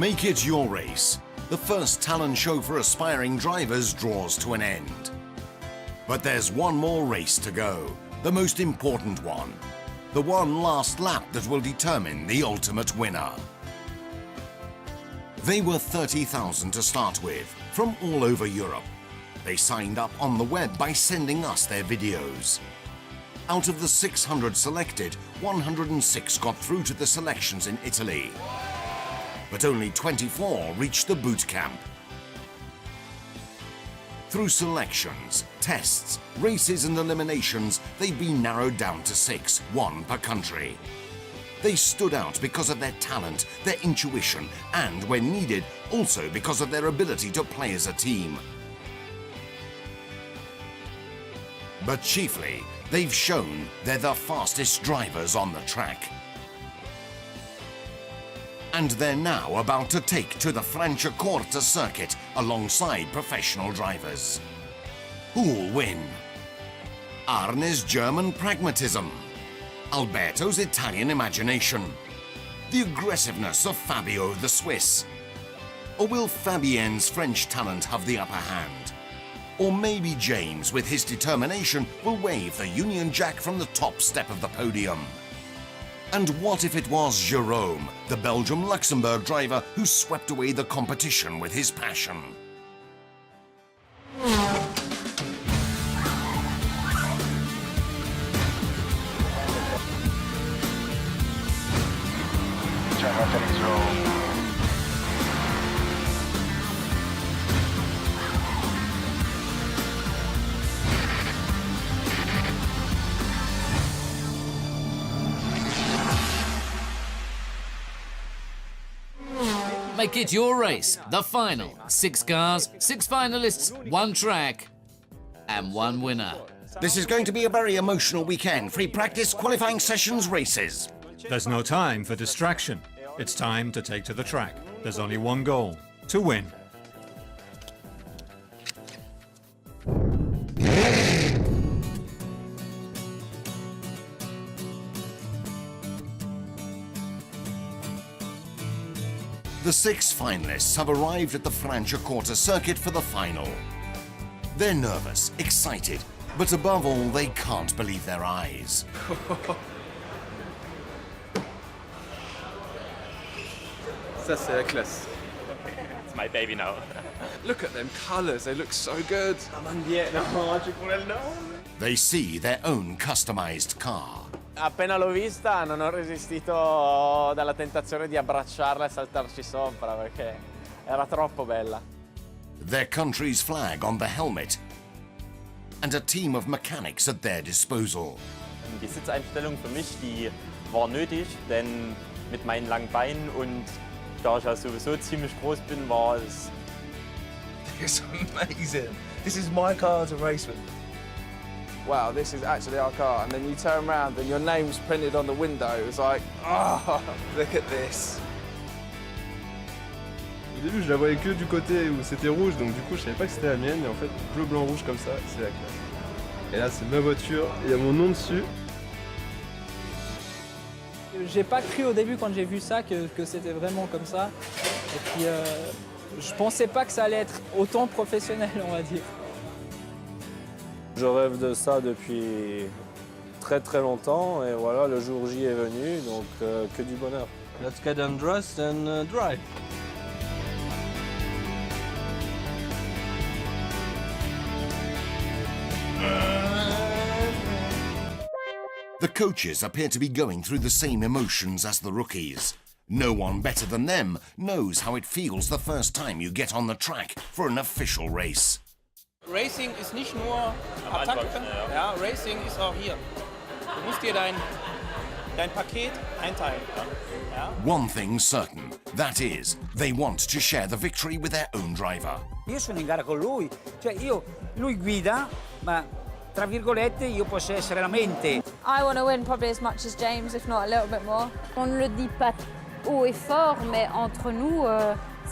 Make it your race. The first talent show for aspiring drivers draws to an end. But there's one more race to go, the most important one. The one last lap that will determine the ultimate winner. They were 30,000 to start with, from all over Europe. They signed up on the web by sending us their videos. Out of the 600 selected, 106 got through to the selections in Italy. But only 24 reached the boot camp. Through selections, tests, races and eliminations, they've been narrowed down to 6, 1 per country. They stood out because of their talent, their intuition, and, when needed, also because of their ability to play as a team. But chiefly, they've shown they're the fastest drivers on the track. And they're now about to take to the Franciacorta circuit alongside professional drivers. Who'll win? Arne's German pragmatism, Alberto's Italian imagination, the aggressiveness of Fabio the Swiss? Or will Fabienne's French talent have the upper hand? Or maybe James, with his determination, will wave the Union Jack from the top step of the podium? And what if it was Jérôme, the Belgium-Luxembourg driver, who swept away the competition with his passion? Make it your race, the final. 6 cars, 6 finalists, 1 track, and 1 winner. This is going to be a very emotional weekend. Free practice, qualifying sessions, races. There's no time for distraction. It's time to take to the track. There's only one goal: to win. The 6 finalists have arrived at the Franciacorta circuit for the final. They're nervous, excited, but above all, they can't believe their eyes. Ça, c'est la classe. It's my baby now. Look at them colours, they look so good. They see their own customized car. Appena l'ho vista non ho resistito dalla tentazione di abbracciarla e saltarci sopra perché era troppo bella. Their country's flag on the helmet and a team of mechanics at their disposal. Die Sitzeinstellung für mich, die war nötig, denn mit meinen langen Beinen und da ich ja sowieso ziemlich groß bin, war es... It's amazing. This is my car to race with. Wow, this is actually our car. And then you turn around and your name's printed on the window. It's like, oh, look at this. Au début, je la voyais que du côté où c'était rouge, donc du coup, je savais pas que c'était la mienne. Et en fait, bleu, blanc, rouge comme ça, c'est la classe. Et là, c'est ma voiture, il y a mon nom dessus. J'ai pas cru au début quand j'ai vu ça que c'était vraiment comme ça. Et puis, je pensais pas que ça allait être autant professionnel, on va dire. Je rêve de ça depuis très très longtemps et voilà, le jour J est venu, donc que du bonheur. Let's get undressed and drive. The coaches appear to be going through the same emotions as the rookies. No one better than them knows how it feels the first time you get on the track for an official race. Racing ist nicht nur Attacke, ja, Racing ist auch hier. Du musst dir dein Paket einteilen. Ja? One thing's certain, that is, they want to share the victory with their own driver. Io sono in gara con lui, cioè lui guida, ma tra virgolette io posso essere la mente. I want to win probably as much as James, if not a little bit more. On ne le dit pas haut et fort, mais entre nous,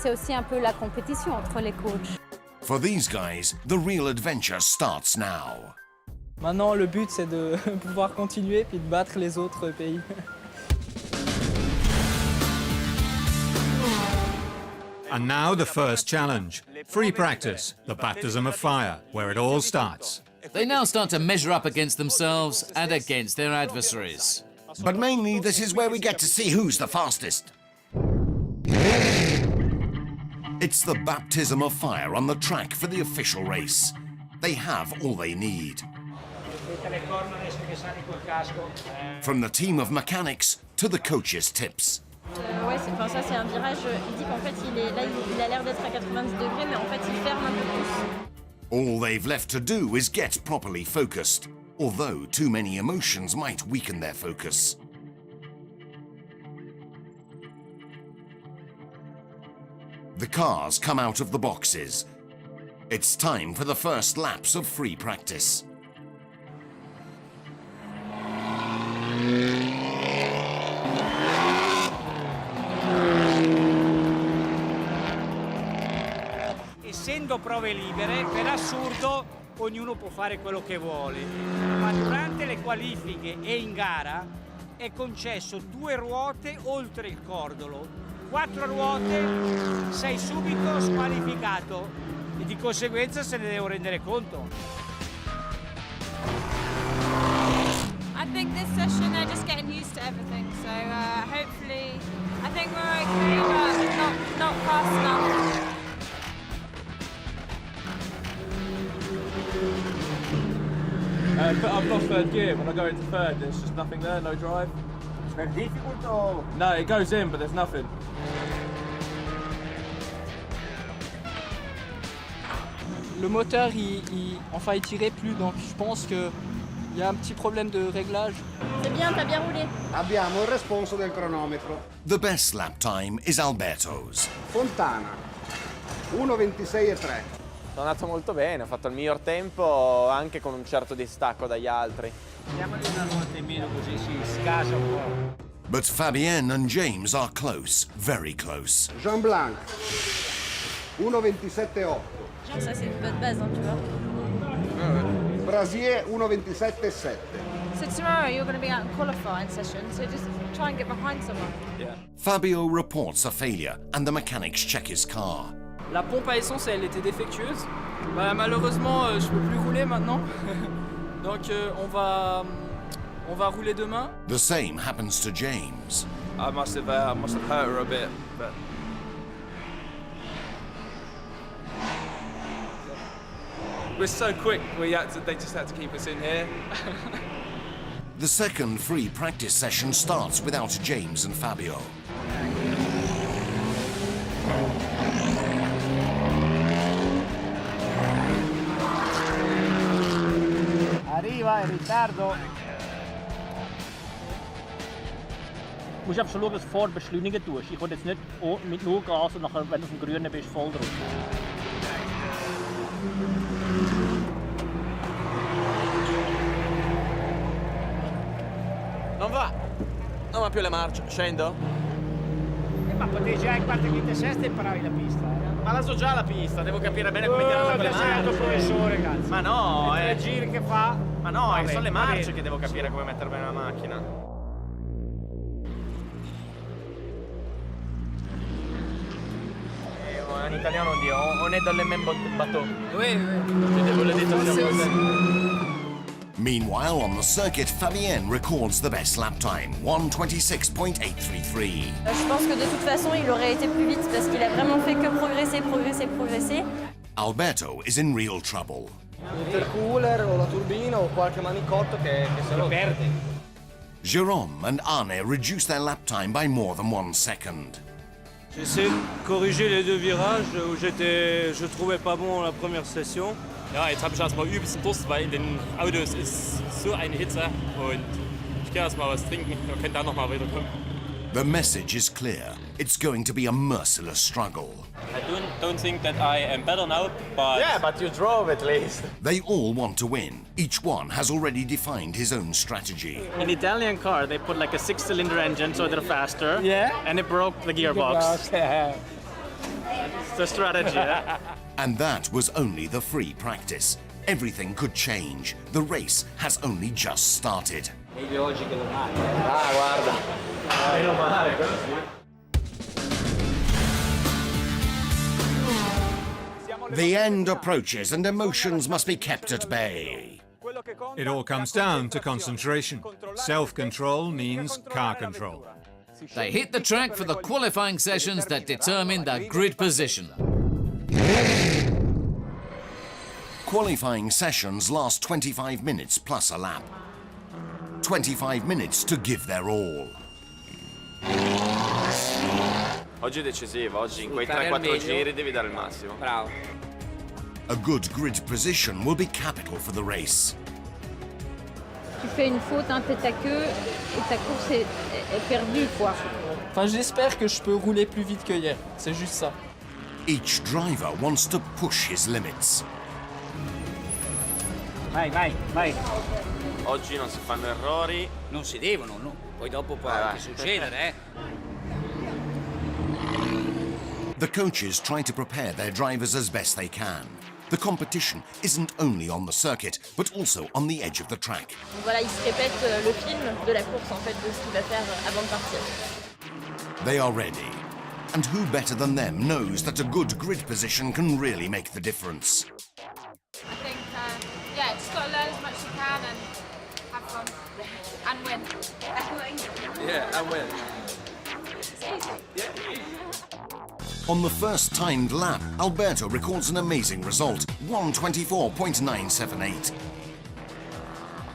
c'est aussi un peu la compétition entre les coachs. For these guys, the real adventure starts now. Maintenant, le but, c'est de pouvoir continuer puis de battre les autres pays. And now the first challenge. Free practice, the baptism of fire, where it all starts. They now start to measure up against themselves and against their adversaries. But mainly, this is where we get to see who's the fastest. It's the baptism of fire on the track for the official race. They have all they need. From the team of mechanics to the coach's tips. Ouais, ça c'est un virage, il dit qu'en fait il a l'air d'être à 90 degrés, mais en fait il ferme un peu plus. All they've left to do is get properly focused, although too many emotions might weaken their focus. The cars come out of the boxes. It's time for the first laps of free practice. Essendo prove libere, per assurdo ognuno può fare quello che vuole, ma durante le qualifiche e in gara è concesso 2 ruote oltre il cordolo. 4 ruote, sei subito squalificato e di conseguenza se ne devo rendere conto. I think this session they're just getting used to everything, so hopefully I think we're okay, but not fast enough. But I've lost third gear. When I go into third, there's just nothing there, no drive. It's very difficult or? No, it goes in, but there's nothing. Le moteur, enfin, il tirait plus, donc je pense qu'il y a un petit problème de réglage. C'est bien, t'as bien roulé. Abbiamo il responso del cronometro. The best lap time is Alberto's. Fontana, 1:26,3. Sono andato molto bene, ho fatto il miglior tempo anche con un certo distacco dagli altri. Diamogli una ruota in meno così si scasa un po'. But Fabienne and James are close, very close. Jean Blanc, 1:27,8. Ça c'est une bonne base, hein, tu vois. Brasier, 1:27,7. So tomorrow you're going to be out in qualifying session, so just try and get behind someone. Fabio reports a failure and the mechanics check his car. La pompe à essence, elle était défectueuse. Bah, malheureusement, je peux plus rouler maintenant. Donc on va rouler demain. The same happens to James. I must have hurt her a bit, but we're so quick. They just had to keep us in here. The second free practice session starts without James and Fabio. Arriva, in ritardo. Du musst einfach schauen, dass du vorher beschleunigen tust. Ich will jetzt nicht mit nur Gas und nachher, wenn du auf dem Grünen bist, voll drauf. Non va! Non va più le marce, scendo? Ma potevi già in quarta, quinta e sesta imparavi la pista. Ma la so già la pista, devo capire bene come tirarla con le sei il professore, cazzo. Ma no, I 3 giri che fa. Ma no, Vabbè, sono le va marce bene. che devo capire come mettere bene la macchina. In italiano on dit on est dans le même bateau. Oui, oui. Meanwhile, on the circuit, Fabienne records the best lap time, 1:26.833. Je pense que de toute façon il aurait été plus vite parce qu'il a vraiment fait que progresser. Alberto is in real trouble. L'intercooler o la turbina o qualche manicotto che se lo perde. Jérôme and Arne reduce their lap time by more than 1 second. J'essaie de corriger les 2 virages où je trouvais pas bon la première session. Ja, jetzt habe ich erstmal übelsten Durst, weil in den Autos ist so eine Hitze und ich gehe erstmal was trinken, dann könnt ihr noch mal weiterkommen. The message is clear. It's going to be a merciless struggle. I don't think that I am better now, but... Yeah, but you drove at least. They all want to win. Each one has already defined his own strategy. In Italian car, they put like a 6-cylinder engine so they're faster. Yeah. And it broke the gearbox. It's the strategy, yeah? And that was only the free practice. Everything could change. The race has only just started. Meglio oggi che domani. Ah, guarda. Meno male. The end approaches and emotions must be kept at bay. It all comes down to concentration. Self-control means car control. They hit the track for the qualifying sessions that determine the grid position. Qualifying sessions last 25 minutes plus a lap. 25 minutes to give their all. Oggi è decisivo, oggi in quei 3-4 giri devi dare il massimo. Bravo. A good grid position will be capital for the race. Tu fais une faute, un peu ta queue et ta course est perdue, quoi. Enfin, j'espère que je peux rouler plus vite que hier. C'est juste ça. Each driver wants to push his limits. Vai, vai, vai. Oggi non si fanno errori. Non si devono, no? Poi dopo può anche succedere, The coaches try to prepare their drivers as best they can. The competition isn't only on the circuit, but also on the edge of the track. Donc voilà, il se répète le film de la course en fait, de ce qu'il va faire avant de partir. They are ready. And who better than them knows that a good grid position can really make the difference? I think, yeah, just got to learn as much as you can and have fun and win. Yeah, and win. It's easy. On the first timed lap, Alberto records an amazing result, 1:24.978.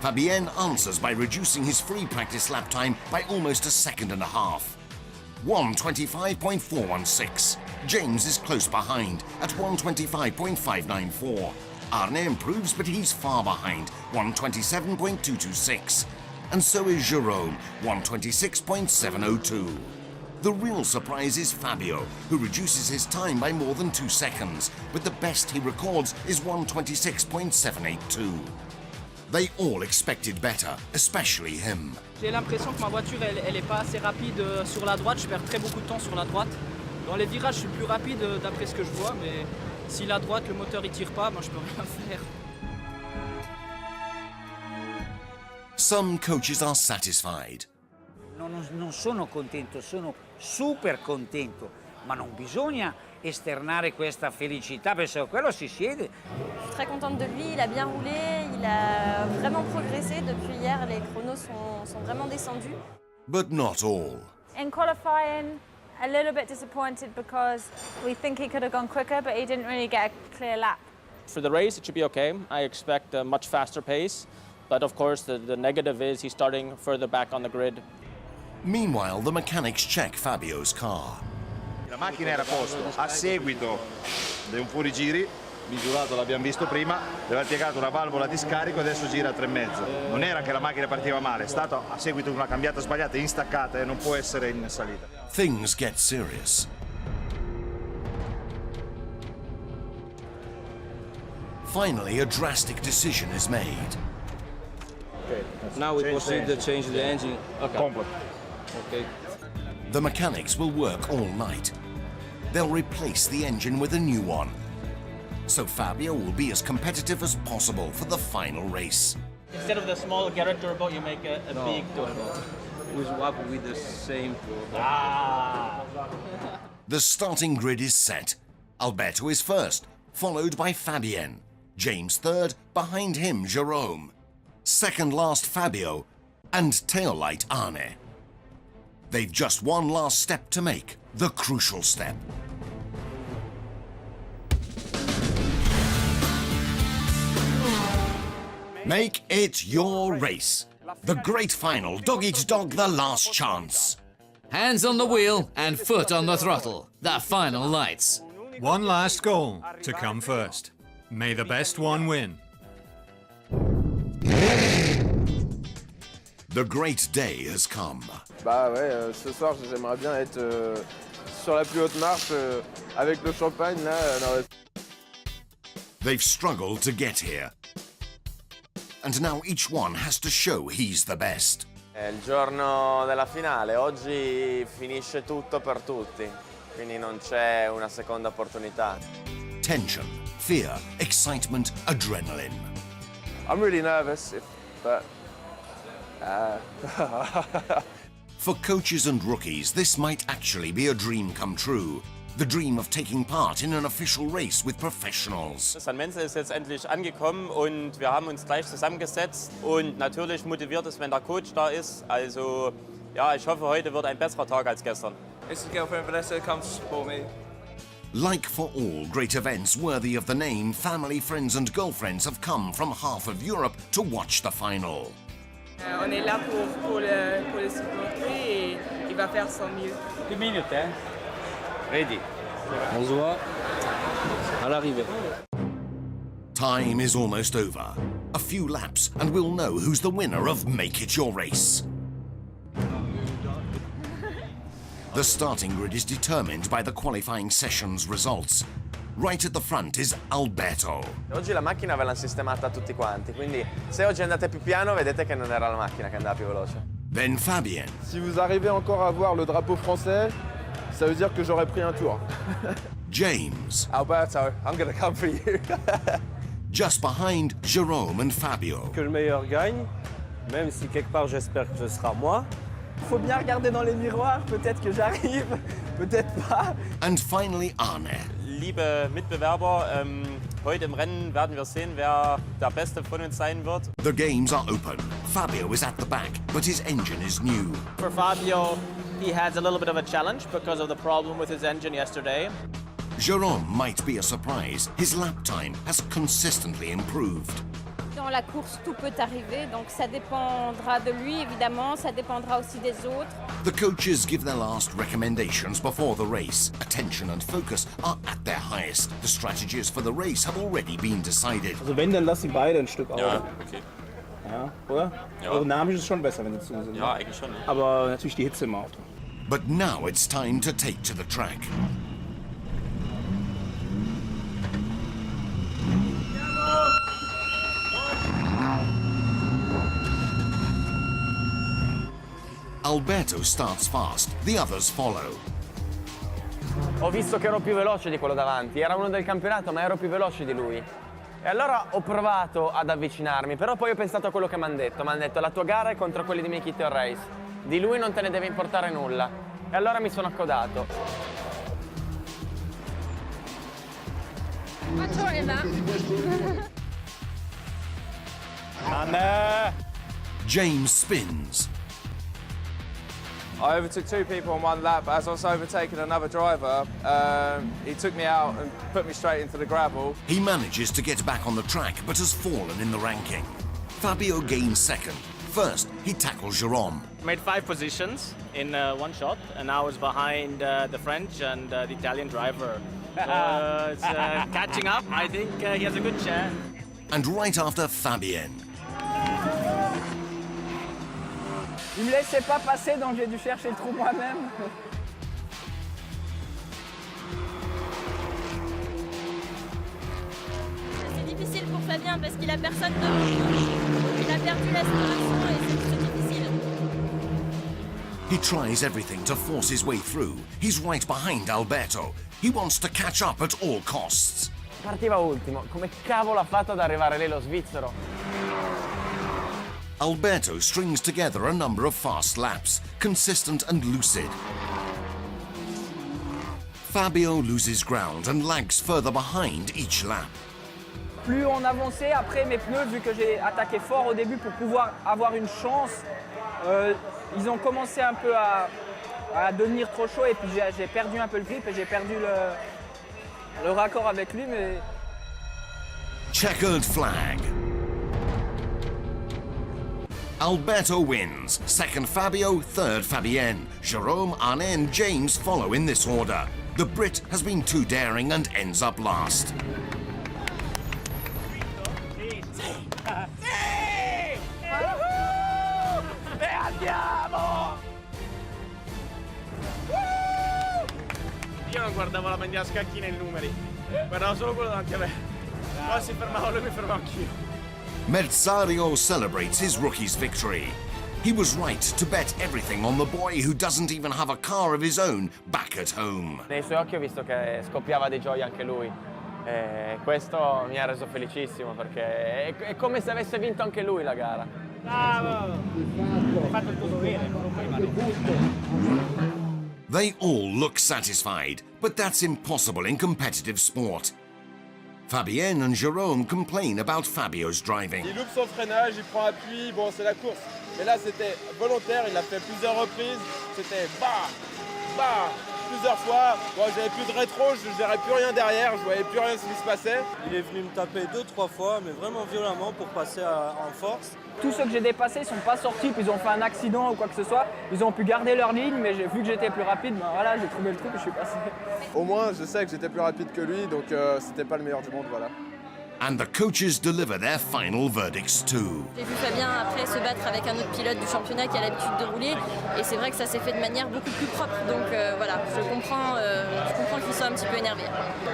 Fabienne answers by reducing his free practice lap time by almost a second and a half. 1:25.416. James is close behind at 1:25.594. Arne improves, but he's far behind, 1:27.226. And so is Jerome, 1:26.702. The real surprise is Fabio, who reduces his time by more than 2 seconds, but the best he records is 1:26.782. They all expected better, especially him. J'ai l'impression que ma voiture, elle est pas assez rapide sur la droite. Je perds très beaucoup de temps sur la droite. Dans les virages, je suis plus rapide d'après ce que je vois, mais si la droite, le moteur, il tire pas, moi, je peux rien faire. Some coaches are satisfied. Non sono contento, sono super contento, ma non bisogna esternare questa felicità, perché quello si siede. Je suis très contente de lui, il a bien roulé, il a vraiment progressé. Depuis hier, les chronos sont vraiment descendus. But not all. In qualifying, a little bit disappointed because we think he could have gone quicker, but he didn't really get a clear lap. For the race, it should be okay. I expect a much faster pace, but of course the negative is he's starting further back on the grid. Meanwhile, the mechanics check Fabio's car. La macchina era a posto, a seguito di un fuorigiri, misurato l'abbiamo visto prima, aveva piegato una valvola di scarico e adesso gira a 3,5. Non era che la macchina partiva male, è stato a seguito di una cambiata sbagliata in staccata e non può essere in salita. Things get serious. Finally, a drastic decision is made. Okay, now we proceed to change the engine. Okay. Okay. The mechanics will work all night. They'll replace the engine with a new one. So Fabio will be as competitive as possible for the final race. Instead of the small garage turbo, you make a big turbo. We swap with the same turbo. The starting grid is set. Alberto is first, followed by Fabienne. James third, behind him Jerome. Second last Fabio, and taillight Arne. They've just one last step to make, the crucial step. Make it your race. The great final, dog-eat-dog, the last chance. Hands on the wheel and foot on the throttle. The final lights. One last goal to come first. May the best one win. The great day has come. Bah ouais, ce soir j'aimerais bien être sur la plus haute marche avec le champagne là. They've struggled to get here. And now each one has to show he's the best. È il giorno della finale, oggi finisce tutto per tutti, quindi non c'è una seconda opportunità. Tension, fear, excitement, adrenaline. I'm really nervous, but For coaches and rookies, this might actually be a dream come true. the dream of taking part in an official race with professionals. San Menzel ist jetzt endlich angekommen und wir haben uns gleich zusammengesetzt. Und natürlich motiviert es, wenn der Coach da ist. Also ja, ich hoffe, heute wird ein besserer Tag als gestern. His girlfriend Vanessa comes to support me. Like for all great events worthy of the name, family, friends and girlfriends have come from half of Europe to watch the final. On est là pour le supporter et il va faire son mieux. 2 minutes, hein? Ready. On se voit à l'arrivée. Time is almost over. A few laps and we'll know who's the winner of Make It Your Race. The starting grid is determined by the qualifying session's results. Right at the front is Alberto. Oggi la macchina ve l'hanno sistemata tutti quanti, quindi se oggi andate più piano vedete che non era la macchina che andava più veloce. Then Fabien. Si vous arrivez encore à voir le drapeau français, ça veut dire que j'aurais pris un tour. James. Alberto, I'm gonna come for you. Just behind Jérôme and Fabio. Que le meilleur gagne, même si quelque part j'espère que ce sera moi. Faut bien regarder dans les miroirs, peut-être que j'arrive, peut-être pas. And finally Arne. Liebe Mitbewerber, heute im Rennen werden wir sehen, wer der Beste von uns sein wird. The games are open. Fabio is at the back, but his engine is new. For Fabio, he has a little bit of a challenge because of the problem with his engine yesterday. Jérôme might be a surprise. His lap time has consistently improved. Dans la course, tout peut arriver, donc ça dépendra de lui, évidemment, ça dépendra aussi des autres. The coaches give their last recommendations before the race. Attention and focus are at their highest. The strategies for the race have already been decided. Also wenn, dann lass sie beide ein Stück auf. Ja, okay. Ja, oder? Ja. Aerodynamisch ist es schon besser, wenn sie zu sind. Ja, eigentlich schon. Aber natürlich die Hitze im Auto. But now it's time to take to the track. Alberto starts fast, the others follow. Ho visto che ero più veloce di quello davanti, era uno del campionato ma ero più veloce di lui. E allora ho provato ad avvicinarmi, però poi ho pensato a quello che mi hanno detto. Mi hanno detto la tua gara è contro quelli di Make It Your Race, di lui non te ne deve importare nulla. E allora mi sono accodato. James spins. I overtook 2 people on 1 lap. As I was overtaking another driver, he took me out and put me straight into the gravel. He manages to get back on the track, but has fallen in the ranking. Fabio gains second. First, he tackles Jérôme. Made 5 positions in one shot, and I was behind the French and the Italian driver. It's catching up. I think he has a good chance. And right after Fabien. Il me laissait pas passer, donc j'ai dû chercher le trou moi-même. C'est difficile pour Fabien parce qu'il a personne devant lui. Il a perdu l'aspiration et c'est difficile. He tries everything to force his way through. He's right behind Alberto. He wants to catch up at all costs. Partiva ultimo, come cavolo ha fatto ad arrivare lì lo svizzero? Alberto strings together a number of fast laps, consistent and lucid. Fabio loses ground and lags further behind each lap. Plus on avançait, après mes pneus, vu que j'ai attaqué fort au début pour pouvoir avoir une chance, ils ont commencé un peu à devenir trop chauds et puis j'ai perdu un peu le grip et j'ai perdu le raccord avec lui. Mais... Checkered flag. Alberto wins. Second Fabio, third Fabienne. Jérôme, Arne and James follow in this order. The Brit has been too daring and ends up last. E andiamo! Io non guardavo la bandiera a scacchi nei numeri, guardavo solo quello davanti a me. Quando si fermava lui mi fermavo anch'io. Merzario celebrates his rookie's victory. He was right to bet everything on the boy who doesn't even have a car of his own back at home. Nei suoi occhi ho visto che scoppiava di gioia anche lui. E questo mi ha reso felicissimo perché è come se avesse vinto anche lui la gara. Bravo! Hai fatto il tuo dovere, non puoi male. They all look satisfied, but that's impossible in competitive sport. Fabienne and Jérôme complain about Fabio's driving. Il loupe son freinage, il prend appui, bon c'est la course. Mais là c'était volontaire, il l'a fait plusieurs reprises, c'était bah, bah, plusieurs fois. Bon, j'avais plus de rétro, je gérais plus rien derrière, je voyais plus rien ce qui se passait. Il est venu me taper 2-3 fois, mais vraiment violemment pour passer en force. Tous ceux que j'ai dépassés ne sont pas sortis, puis ils ont fait un accident ou quoi que ce soit. Ils ont pu garder leur ligne, mais vu que j'étais plus rapide, ben voilà, j'ai trouvé le truc et je suis passé. Au moins, je sais que j'étais plus rapide que lui, donc c'était pas le meilleur du monde, voilà. And the coaches deliver their final verdicts too. J'ai vu Fabien après se battre avec un autre pilote du championnat qui a l'habitude de rouler et c'est vrai que ça s'est fait de manière beaucoup plus propre. Donc voilà, je comprends qu'il soit un petit peu énervé.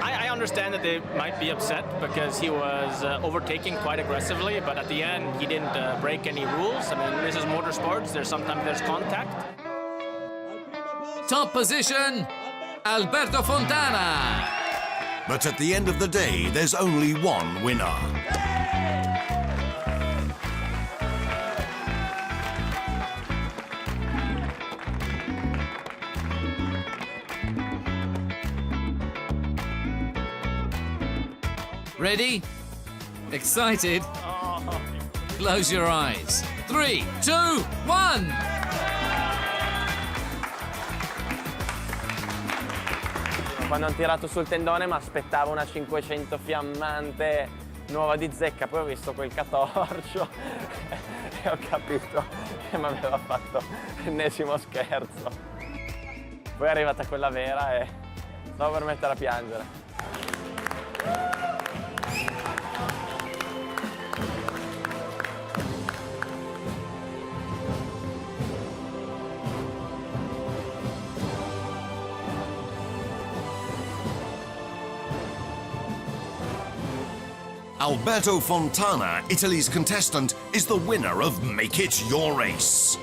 I understand that they might be upset because he was overtaking quite aggressively, but at the end he didn't break any rules. I mean, this is motorsports. Sometimes there's contact. Top position, Alberto Fontana. But at the end of the day, there's only one winner. Ready? Excited? Close your eyes. 3, 2, 1! Quando hanno tirato sul tendone mi aspettavo una 500 fiammante nuova di zecca, poi ho visto quel catorcio e ho capito che mi aveva fatto l'ennesimo scherzo. Poi è arrivata quella vera e stavo per mettere a piangere. Alberto Fontana, Italy's contestant, is the winner of Make It Your Race.